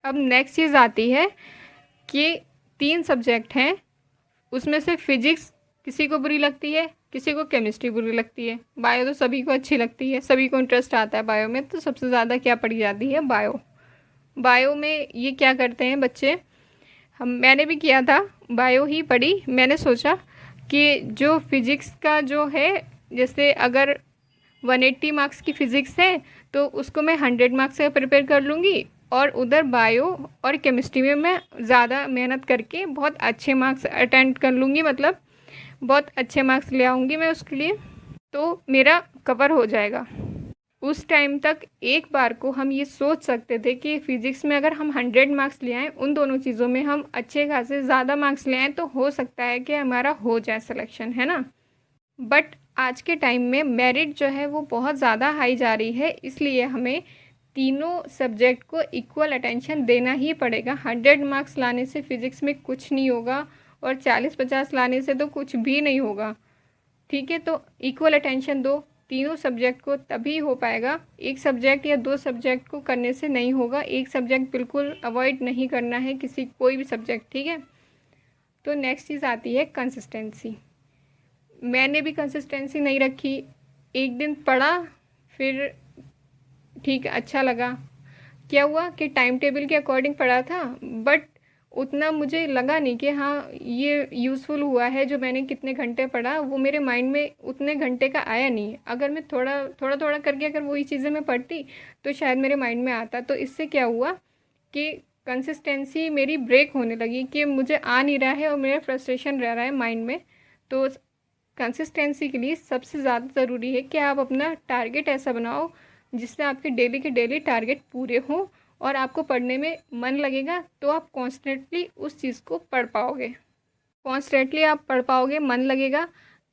अब नेक्स्ट चीज़ आती है कि 3 सब्जेक्ट हैं, उसमें से फिजिक्स किसी को बुरी लगती है, किसी को केमिस्ट्री बुरी लगती है, बायो तो सभी को अच्छी लगती है, सभी को इंटरेस्ट आता है बायो में। तो सबसे ज़्यादा क्या पढ़ी जाती है? बायो। बायो में ये क्या करते हैं बच्चे, मैंने भी किया था, बायो ही पढ़ी। मैंने सोचा कि जो फिज़िक्स का जो है, जैसे अगर 180 मार्क्स की फ़िज़िक्स है तो उसको मैं 100 मार्क्स से प्रिपेयर कर लूँगी, और उधर बायो और केमिस्ट्री में मैं ज़्यादा मेहनत करके बहुत अच्छे मार्क्स अटेंड कर लूँगी, मतलब बहुत अच्छे मार्क्स ले आऊँगी मैं उसके लिए, तो मेरा कवर हो जाएगा। उस टाइम तक एक बार को हम ये सोच सकते थे कि फिज़िक्स में अगर हम 100 मार्क्स ले आएँ, उन दोनों चीज़ों में हम अच्छे खासे ज़्यादा मार्क्स ले आएँ, तो हो सकता है कि हमारा हो जाए सिलेक्शन, है ना। बट आज के टाइम में मेरिट जो है वो बहुत ज़्यादा हाई जा रही है, इसलिए हमें तीनों सब्जेक्ट को इक्वल अटेंशन देना ही पड़ेगा। 100 मार्क्स लाने से फिज़िक्स में कुछ नहीं होगा, और 40-50 लाने से तो कुछ भी नहीं होगा, ठीक है। तो इक्वल अटेंशन दो तीनों सब्जेक्ट को, तभी हो पाएगा। एक सब्जेक्ट या 2 सब्जेक्ट को करने से नहीं होगा, एक सब्जेक्ट बिल्कुल अवॉइड नहीं करना है, किसी कोई भी सब्जेक्ट, ठीक है। तो नेक्स्ट चीज़ आती है कंसिस्टेंसी। मैंने भी कंसिस्टेंसी नहीं रखी, एक दिन पढ़ा, फिर ठीक अच्छा लगा। क्या हुआ कि टाइम टेबल के अकॉर्डिंग पढ़ा था, बट उतना मुझे लगा नहीं कि हाँ ये यूज़फुल हुआ है। जो मैंने कितने घंटे पढ़ा वो मेरे माइंड में उतने घंटे का आया नहीं है। अगर मैं थोड़ा थोड़ा थोड़ा करके अगर वही चीज़ें मैं पढ़ती तो शायद मेरे माइंड में आता। तो इससे क्या हुआ कि कंसिस्टेंसी मेरी ब्रेक होने लगी, कि मुझे आ नहीं रहा है और मेरा फ्रस्ट्रेशन रह रहा है माइंड में। तो कंसिस्टेंसी के लिए सबसे ज़्यादा ज़रूरी है कि आप अपना टारगेट ऐसा बनाओ जिससे आपके डेली के डेली टारगेट पूरे हों, और आपको पढ़ने में मन लगेगा, तो आप कॉन्स्टेंटली उस चीज़ को पढ़ पाओगे। कॉन्स्टेंटली आप पढ़ पाओगे, मन लगेगा,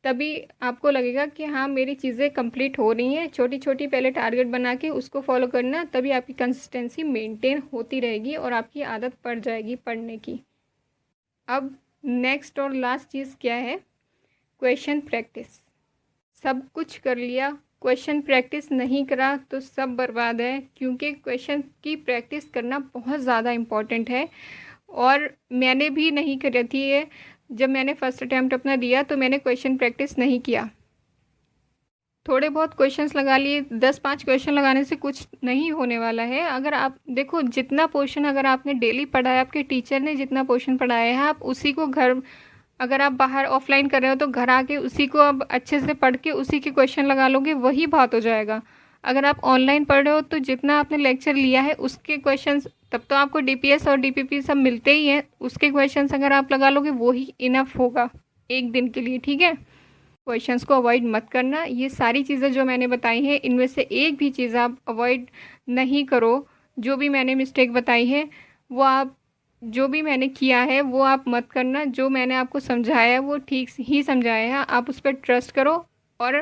तभी आपको लगेगा कि हाँ मेरी चीज़ें कंप्लीट हो रही हैं। छोटी छोटी पहले टारगेट बना के उसको फॉलो करना, तभी आपकी कंसिस्टेंसी मेंटेन होती रहेगी और आपकी आदत पड़ जाएगी पढ़ने की। अब नेक्स्ट और लास्ट चीज़ क्या है? Question practice. सब कुछ कर लिया, क्वेश्चन प्रैक्टिस नहीं करा तो सब बर्बाद है, क्योंकि क्वेश्चन की प्रैक्टिस करना बहुत ज़्यादा इम्पॉर्टेंट है। और मैंने भी नहीं करी थी ये। जब मैंने फ़र्स्ट अटैम्प्ट अपना दिया तो मैंने क्वेश्चन प्रैक्टिस नहीं किया, थोड़े बहुत क्वेश्चंस लगा लिए। 10-5 क्वेश्चन लगाने से कुछ नहीं होने वाला है। अगर आप देखो, जितना पोर्शन अगर आपने डेली पढ़ा है, आपके टीचर ने जितना पोर्शन पढ़ाया है, आप उसी को घर, अगर आप बाहर ऑफलाइन कर रहे हो तो घर आके उसी को अब अच्छे से पढ़ के उसी के क्वेश्चन लगा लोगे, वही बात हो जाएगा। अगर आप ऑनलाइन पढ़ रहे हो तो जितना आपने लेक्चर लिया है उसके क्वेश्चंस, तब तो आपको डीपीएस और डीपीपी सब मिलते ही हैं, उसके क्वेश्चंस अगर आप लगा लोगे वही इनफ होगा एक दिन के लिए, ठीक है। क्वेश्चंस को अवॉइड मत करना। ये सारी चीज़ें जो मैंने बताई हैं, इनमें से एक भी चीज़ आप अवॉइड नहीं करो। जो भी मैंने मिस्टेक बताई है वो आप, जो भी मैंने किया है वो आप मत करना। जो मैंने आपको समझाया है वो ठीक ही समझाया है, आप उस पर ट्रस्ट करो और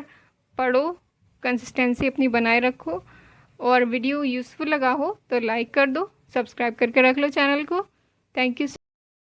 पढ़ो, कंसिस्टेंसी अपनी बनाए रखो। और वीडियो यूज़फुल लगा हो तो लाइक कर दो, सब्सक्राइब करके रख लो चैनल को। Thank you.